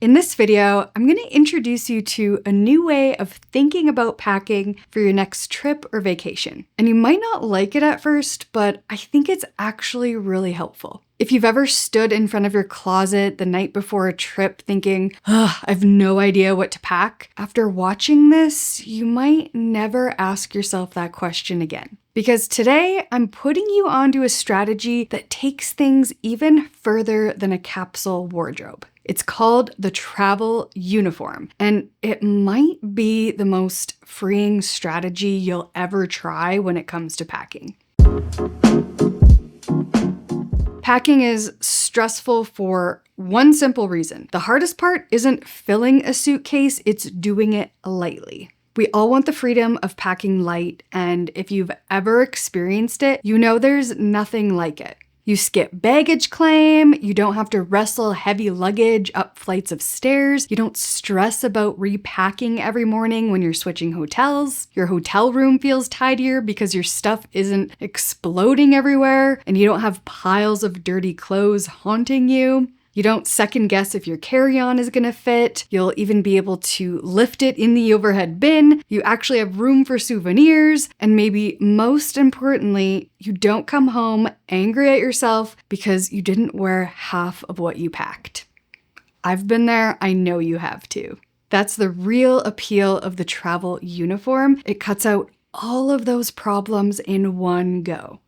In this video, I'm going to introduce you to a new way of thinking about packing for your next trip or vacation. And you might not like it at first, but I think it's actually really helpful. If you've ever stood in front of your closet the night before a trip thinking, I've no idea what to pack, after watching this, you might never ask yourself that question again. Because today, I'm putting you onto a strategy that takes things even further than a capsule wardrobe. It's called the travel uniform, and it might be the most freeing strategy you'll ever try when it comes to packing. Packing is stressful for one simple reason. The hardest part isn't filling a suitcase, it's doing it lightly. We all want the freedom of packing light, and if you've ever experienced it, you know there's nothing like it. You skip baggage claim, you don't have to wrestle heavy luggage up flights of stairs, you don't stress about repacking every morning when you're switching hotels, your hotel room feels tidier because your stuff isn't exploding everywhere, and you don't have piles of dirty clothes haunting you. You don't second guess if your carry-on is gonna fit. You'll even be able to lift it in the overhead bin. You actually have room for souvenirs. And maybe most importantly, you don't come home angry at yourself because you didn't wear half of what you packed. I've been there, I know you have too. That's the real appeal of the travel uniform. It cuts out all of those problems in one go.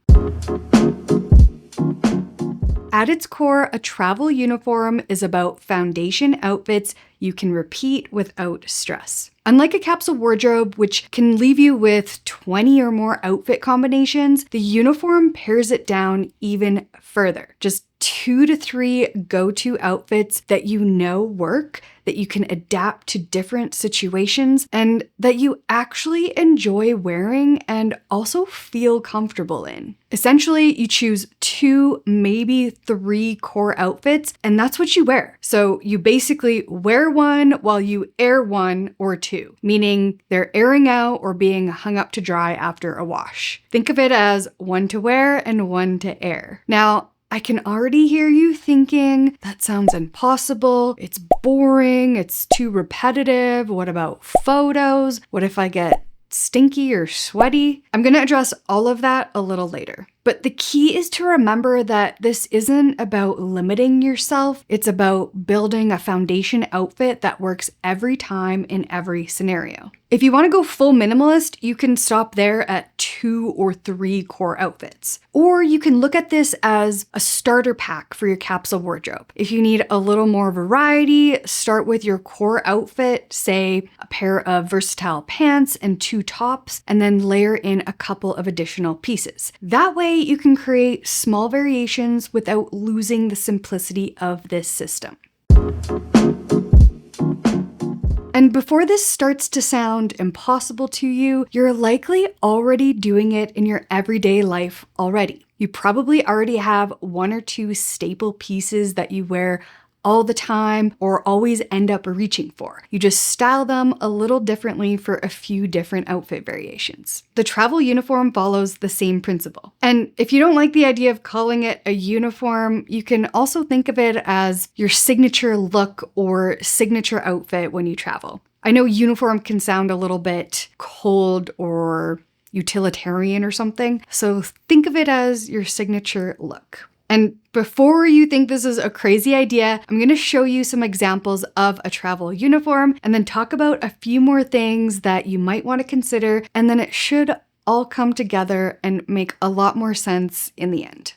At its core, a travel uniform is about foundation outfits you can repeat without stress. Unlike a capsule wardrobe, which can leave you with 20 or more outfit combinations, the uniform pares it down even further. Just 2 to 3 go-to outfits that you know work, that you can adapt to different situations, and that you actually enjoy wearing and also feel comfortable in. Essentially, you choose 2, maybe 3 core outfits, and that's what you wear. So you basically wear one while you air one or 2, meaning they're airing out or being hung up to dry after a wash. Think of it as one to wear and one to air. Now, I can already hear you thinking, that sounds impossible, it's boring, it's too repetitive, what about photos? What if I get stinky or sweaty? I'm gonna address all of that a little later. But the key is to remember that this isn't about limiting yourself, it's about building a foundation outfit that works every time in every scenario. If you want to go full minimalist, you can stop there at 2 or 3 core outfits. Or you can look at this as a starter pack for your capsule wardrobe. If you need a little more variety, start with your core outfit, say a pair of versatile pants and 2 tops, and then layer in a couple of additional pieces. That way you can create small variations without losing the simplicity of this system. And before this starts to sound impossible to you, you're likely already doing it in your everyday life already. You probably already have 1 or 2 staple pieces that you wear all the time or always end up reaching for. You just style them a little differently for a few different outfit variations. The travel uniform follows the same principle. And if you don't like the idea of calling it a uniform, you can also think of it as your signature look or signature outfit when you travel. I know uniform can sound a little bit cold or utilitarian or something, so think of it as your signature look. And before you think this is a crazy idea, I'm going to show you some examples of a travel uniform and then talk about a few more things that you might want to consider, and then it should all come together and make a lot more sense in the end.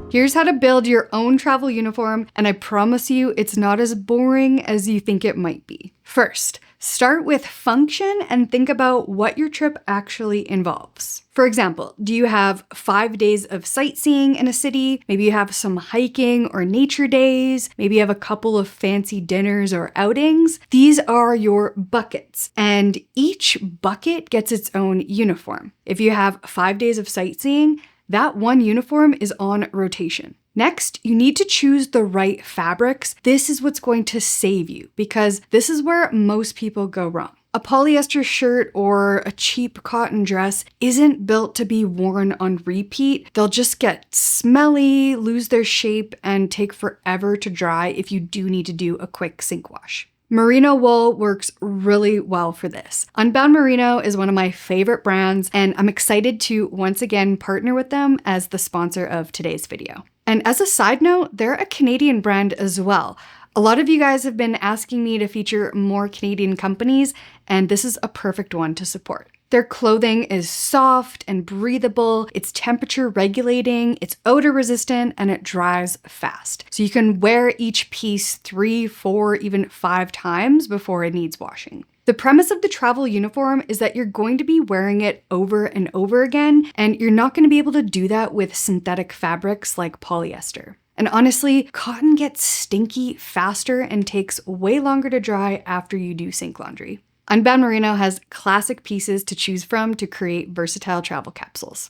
Here's how to build your own travel uniform, and I promise you it's not as boring as you think it might be. First, start with function and think about what your trip actually involves. For example, do you have 5 days of sightseeing in a city? Maybe you have some hiking or nature days. Maybe you have a couple of fancy dinners or outings. These are your buckets, and each bucket gets its own uniform. If you have 5 days of sightseeing, that one uniform is on rotation. Next, you need to choose the right fabrics. This is what's going to save you because this is where most people go wrong. A polyester shirt or a cheap cotton dress isn't built to be worn on repeat. They'll just get smelly, lose their shape, and take forever to dry if you do need to do a quick sink wash. Merino wool works really well for this. Unbound Merino is one of my favorite brands, and I'm excited to once again partner with them as the sponsor of today's video. And as a side note, they're a Canadian brand as well. A lot of you guys have been asking me to feature more Canadian companies, and this is a perfect one to support. Their clothing is soft and breathable, it's temperature regulating, it's odor resistant, and it dries fast. So you can wear each piece 3, 4, even 5 times before it needs washing. The premise of the travel uniform is that you're going to be wearing it over and over again, and you're not going to be able to do that with synthetic fabrics like polyester. And honestly, cotton gets stinky faster and takes way longer to dry after you do sink laundry. Unbound Merino has classic pieces to choose from to create versatile travel capsules.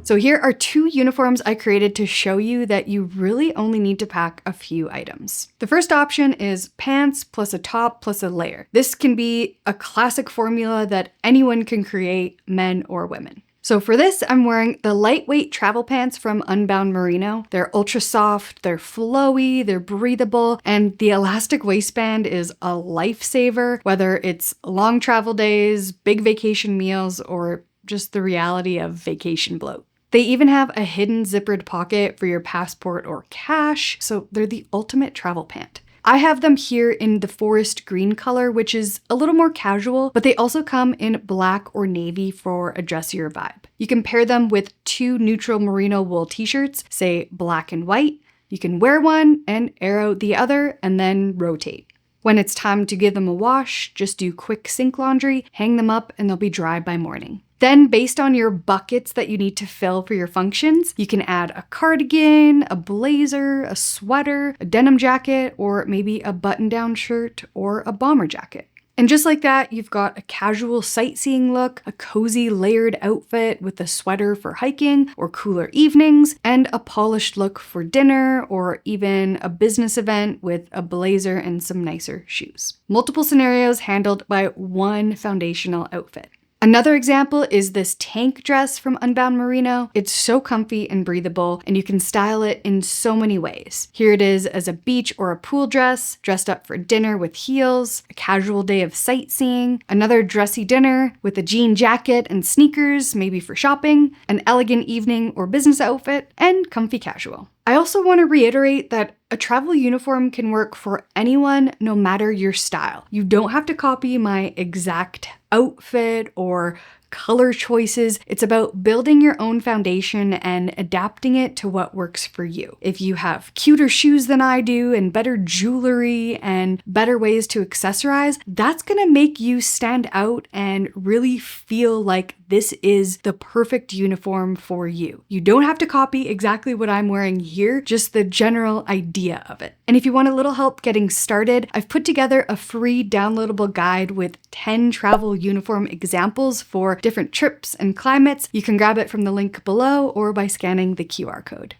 So here are 2 uniforms I created to show you that you really only need to pack a few items. The first option is pants plus a top plus a layer. This can be a classic formula that anyone can create, men or women. So for this, I'm wearing the lightweight travel pants from Unbound Merino. They're ultra soft, they're flowy, they're breathable, and the elastic waistband is a lifesaver, whether it's long travel days, big vacation meals, or just the reality of vacation bloat. They even have a hidden zippered pocket for your passport or cash, so they're the ultimate travel pant. I have them here in the forest green color, which is a little more casual, but they also come in black or navy for a dressier vibe. You can pair them with 2 neutral merino wool t-shirts, say black and white. You can wear one and air out the other and then rotate. When it's time to give them a wash, just do quick sink laundry, hang them up, and they'll be dry by morning. Then, based on your buckets that you need to fill for your functions, you can add a cardigan, a blazer, a sweater, a denim jacket, or maybe a button-down shirt or a bomber jacket. And just like that, you've got a casual sightseeing look, a cozy layered outfit with a sweater for hiking or cooler evenings, and a polished look for dinner or even a business event with a blazer and some nicer shoes. Multiple scenarios handled by one foundational outfit. Another example is this tank dress from Unbound Merino. It's so comfy and breathable, and you can style it in so many ways. Here it is as a beach or a pool dress, dressed up for dinner with heels, a casual day of sightseeing, another dressy dinner with a jean jacket and sneakers, maybe for shopping, an elegant evening or business outfit, and comfy casual. I also want to reiterate that a travel uniform can work for anyone, no matter your style. You don't have to copy my exact outfit or color choices. It's about building your own foundation and adapting it to what works for you. If you have cuter shoes than I do and better jewelry and better ways to accessorize, that's gonna make you stand out and really feel like this is the perfect uniform for you. You don't have to copy exactly what I'm wearing here, just the general idea of it. And if you want a little help getting started, I've put together a free downloadable guide with 10 travel uniform examples for different trips and climates. You can grab it from the link below or by scanning the QR code.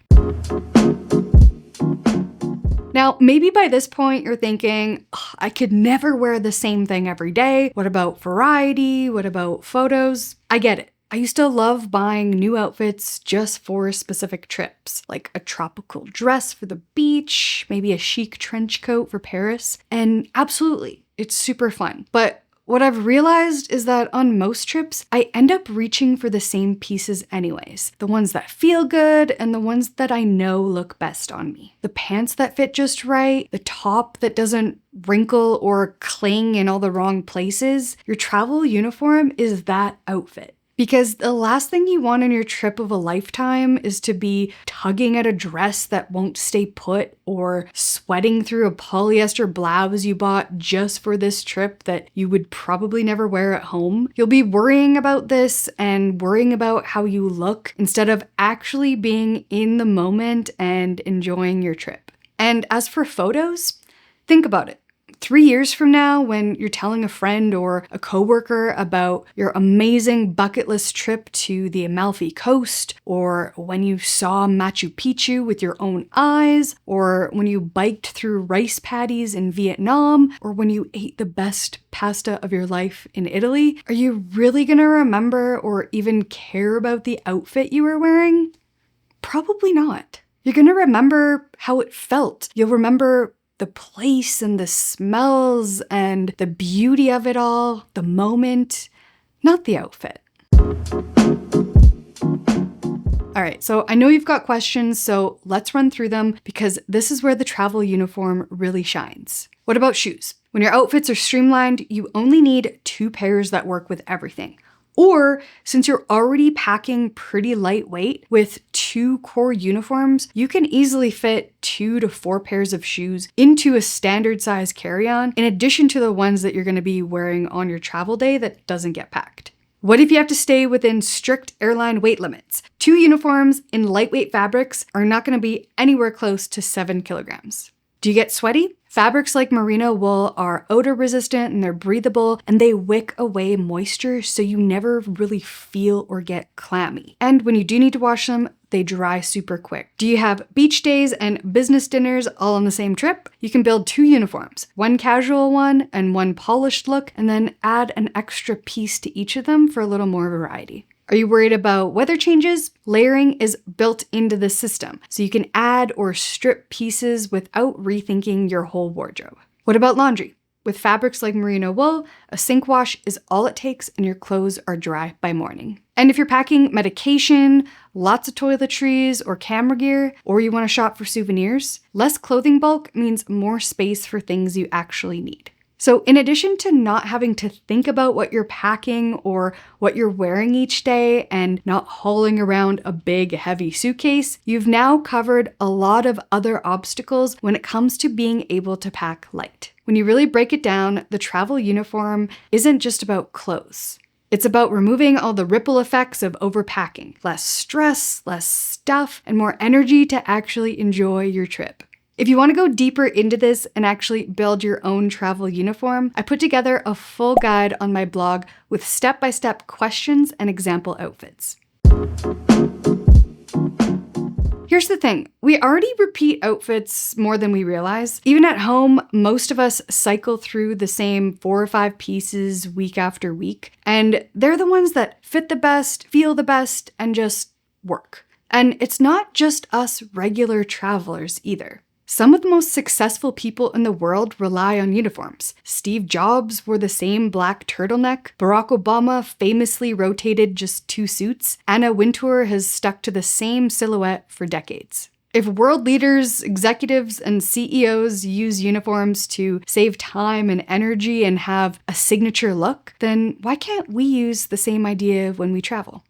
Now, maybe by this point you're thinking, I could never wear the same thing every day. What about variety? What about photos? I get it. I used to love buying new outfits just for specific trips, like a tropical dress for the beach, maybe a chic trench coat for Paris, and absolutely, it's super fun. But what I've realized is that on most trips, I end up reaching for the same pieces anyways. The ones that feel good and the ones that I know look best on me. The pants that fit just right, the top that doesn't wrinkle or cling in all the wrong places. Your travel uniform is that outfit. Because the last thing you want on your trip of a lifetime is to be tugging at a dress that won't stay put or sweating through a polyester blouse you bought just for this trip that you would probably never wear at home. You'll be worrying about this and worrying about how you look instead of actually being in the moment and enjoying your trip. And as for photos, think about it. 3 years from now, when you're telling a friend or a coworker about your amazing bucket list trip to the Amalfi Coast, or when you saw Machu Picchu with your own eyes, or when you biked through rice paddies in Vietnam, or when you ate the best pasta of your life in Italy, are you really gonna remember or even care about the outfit you were wearing? Probably not. You're gonna remember how it felt. You'll remember the place and the smells and the beauty of it all, the moment, not the outfit. All right, so I know you've got questions, so let's run through them because this is where the travel uniform really shines. What about shoes? When your outfits are streamlined, you only need 2 pairs that work with everything. Or, since you're already packing pretty lightweight with 2 core uniforms, you can easily fit 2 to 4 pairs of shoes into a standard size carry-on, in addition to the ones that you're gonna be wearing on your travel day that doesn't get packed. What if you have to stay within strict airline weight limits? 2 uniforms in lightweight fabrics are not gonna be anywhere close to 7 kilograms. Do you get sweaty? Fabrics like merino wool are odor resistant and they're breathable and they wick away moisture so you never really feel or get clammy. And when you do need to wash them, they dry super quick. Do you have beach days and business dinners all on the same trip? You can build 2 uniforms, one casual one and one polished look, and then add an extra piece to each of them for a little more variety. Are you worried about weather changes? Layering is built into the system, so you can add or strip pieces without rethinking your whole wardrobe. What about laundry? With fabrics like merino wool, a sink wash is all it takes and your clothes are dry by morning. And if you're packing medication, lots of toiletries or camera gear, or you want to shop for souvenirs, less clothing bulk means more space for things you actually need. So in addition to not having to think about what you're packing or what you're wearing each day and not hauling around a big heavy suitcase, you've now covered a lot of other obstacles when it comes to being able to pack light. When you really break it down, the travel uniform isn't just about clothes. It's about removing all the ripple effects of overpacking, less stress, less stuff, and more energy to actually enjoy your trip. If you want to go deeper into this and actually build your own travel uniform, I put together a full guide on my blog with step-by-step questions and example outfits. Here's the thing, we already repeat outfits more than we realize. Even at home, most of us cycle through the same 4 or 5 pieces week after week, and they're the ones that fit the best, feel the best, and just work. And it's not just us regular travelers either. Some of the most successful people in the world rely on uniforms. Steve Jobs wore the same black turtleneck. Barack Obama famously rotated just 2 suits. Anna Wintour has stuck to the same silhouette for decades. If world leaders, executives, and CEOs use uniforms to save time and energy and have a signature look, then why can't we use the same idea when we travel?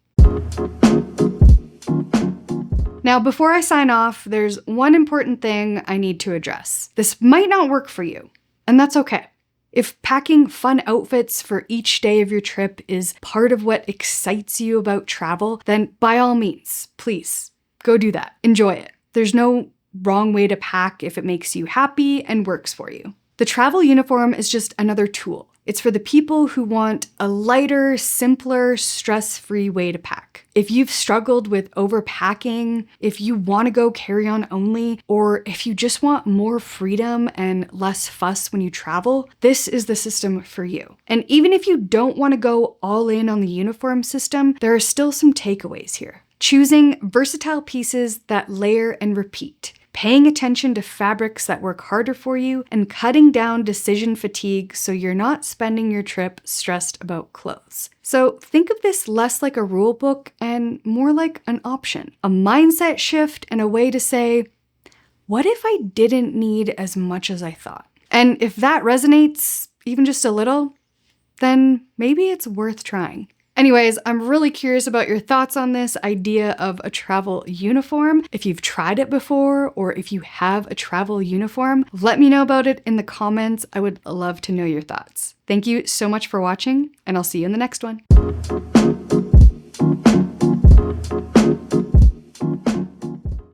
Now, before I sign off, there's one important thing I need to address. This might not work for you, and that's okay. If packing fun outfits for each day of your trip is part of what excites you about travel, then by all means, please, go do that. Enjoy it. There's no wrong way to pack if it makes you happy and works for you. The travel uniform is just another tool. It's for the people who want a lighter, simpler, stress-free way to pack. If you've struggled with overpacking, if you want to go carry-on only, or if you just want more freedom and less fuss when you travel, this is the system for you. And even if you don't want to go all in on the uniform system, there are still some takeaways here. Choosing versatile pieces that layer and repeat. Paying attention to fabrics that work harder for you, and cutting down decision fatigue so you're not spending your trip stressed about clothes. So think of this less like a rule book and more like an option, a mindset shift and a way to say, what if I didn't need as much as I thought? And if that resonates, even just a little, then maybe it's worth trying. Anyways, I'm really curious about your thoughts on this idea of a travel uniform. If you've tried it before, or if you have a travel uniform, let me know about it in the comments. I would love to know your thoughts. Thank you so much for watching, and I'll see you in the next one.